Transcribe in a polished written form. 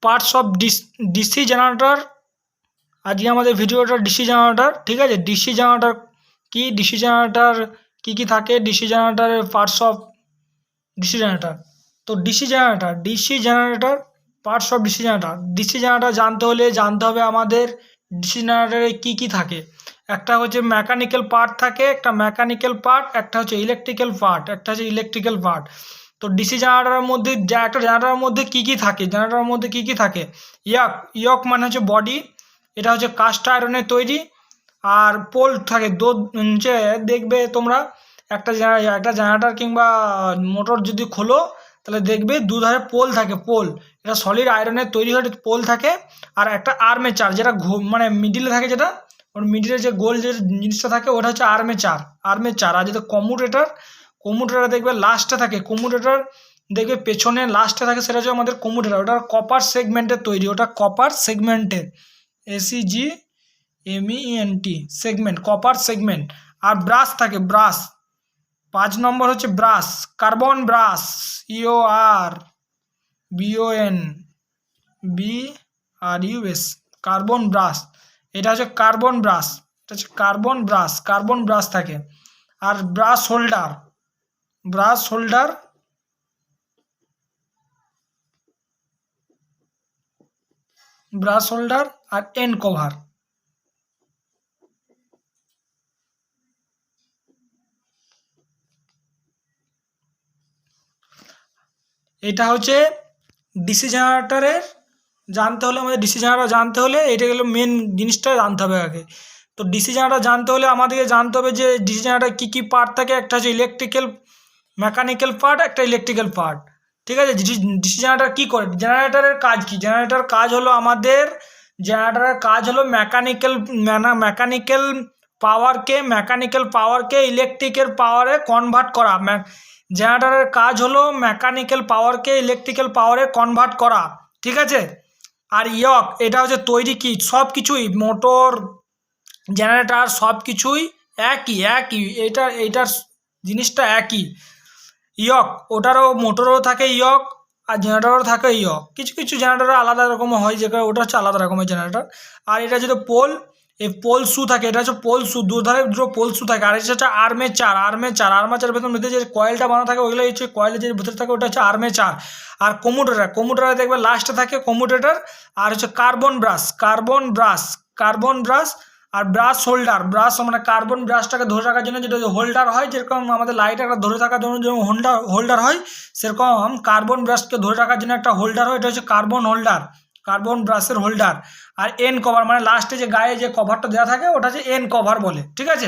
Parts of DC generator. আজকে আমাদের ভিডিওটা ডিসি জেনারেটর, ঠিক আছে। ডিসি জেনারেটর কি, ডিসি জেনারেটর কি থাকে, ডিসি জেনারেটরের পার্টস অফ ডিসি জেনারেটর। তো DC generator parts of DC generator জানতে হলে জানতে হবে আমাদের ডিসি জেনারেটরে কি থাকে। একটা হচ্ছে মেকানিক্যাল পার্ট থাকে, একটা মেকানিক্যাল পার্ট, একটা হচ্ছে ইলেকট্রিক্যাল পার্ট, তো ডিসি জেনারেটরের মধ্যে একটা জেনারেটরের মধ্যে কি থাকে, জেনারেটরের মধ্যে কি থাকে। ইয়ক মানে হচ্ছে বডি, এটা হচ্ছে কাস্ট আয়রনের তৈরি। আর পোল থাকে হচ্ছে, দেখবে তোমরা একটা জেনারেটর কিংবা মোটর যদি খোলো তাহলে দেখবে দুধারে পোল থাকে, এটা সলিড আয়রনের তৈরি হয়ে পোল থাকে। আর একটা আর্মেচার, যেটা মানে মিডিলে থাকে, যেটা ওর মিডিলে যে গোল যে জিনিসটা থাকে ওটা হচ্ছে আর্মেচার। আর যেটা কমুটেটর দেখবে লাস্টে থাকে, কমুটেটর দেখবে পেছনে লাস্টে থাকে, সেটা হচ্ছে আমাদের কমুটেটর। ওটা কপার সেগমেন্টের তৈরি, SEGMENT সেগমেন্ট, কপার সেগমেন্ট। আর ব্রাশ থাকে, 5 নম্বর হচ্ছে brush, carbon brush, CORBON carbon brush. এটা হচ্ছে কার্বন ব্রাশ থাকে। আর ব্রাশ হোল্ডার আর এন্ড কভার। এটা হচ্ছে ডিসি জেনারেটরের জানতে হলে, আমাদের ডিসি জেনারেটর জানতে হলে এটা হলো মেন জিনিসটা জানতে হবে আগে। তো ডিসি জেনারেটর জানতে হলে আমাদেরকে জানতে হবে যে ডিসি জেনারেটর কী পার্ট থাকে। একটা হচ্ছে মেকানিক্যাল পার্ট, একটা ইলেকট্রিক্যাল পার্ট, ঠিক আছে। ডিসি জেনারেটর কী করে, জেনারেটরের কাজ কি, জেনারেটরের কাজ হলো মেকানিক্যাল পাওয়ারকে ইলেকট্রিক্যাল পাওয়ারে কনভার্ট করা। জেনারেটরের কাজ হলো মেকানিক্যাল পাওয়ারকে ইলেকট্রিক্যাল পাওয়ারে কনভার্ট করা, ঠিক আছে। আর এটা হচ্ছে তৈরি কি, সব কিছুই মোটর জেনারেটর সব কিছুই একই এইটার জিনিসটা একই। ওটারও মোটরও থাকে আর জেনারেটরও থাকে কিছু কিছু জেনারেটর আলাদা রকম হয়, যেটা ওটা হচ্ছে আলাদা রকমের জেনারেটর। আর এটা যেটা পোল শু থাকে, এটা হচ্ছে পোল শু, দুধারে দুটো পোল শু থাকে। আর এটা হচ্ছে আর্মেচার ভেতরে যে কয়েলটা বানা থাকে ওইগুলো হচ্ছে কয়েলের যে ভিতরে থাকে ওটা হচ্ছে আর্মেচার। আর কমুটেটর দেখবে লাস্টে থাকে কমুটেটর। আর হচ্ছে কার্বন ব্রাশ আর ব্রাশ মানে কার্বন ব্রাশটাকে ধরে রাখার জন্য যেটা হোল্ডার হয়, যেরকম আমাদের লাইট একটা ধরে থাকার জন্য যেরকম হোল্ডার হয়, সেরকম কার্বন ব্রাশকে ধরে রাখার জন্য একটা হোল্ডার হয়, এটা হচ্ছে কার্বন ব্রাশের হোল্ডার। আর এন্ড কভার মানে লাস্টে যে গায়ে যে কভারটা দেওয়া থাকে ওটা হচ্ছে এন্ড কভার বলে, ঠিক আছে।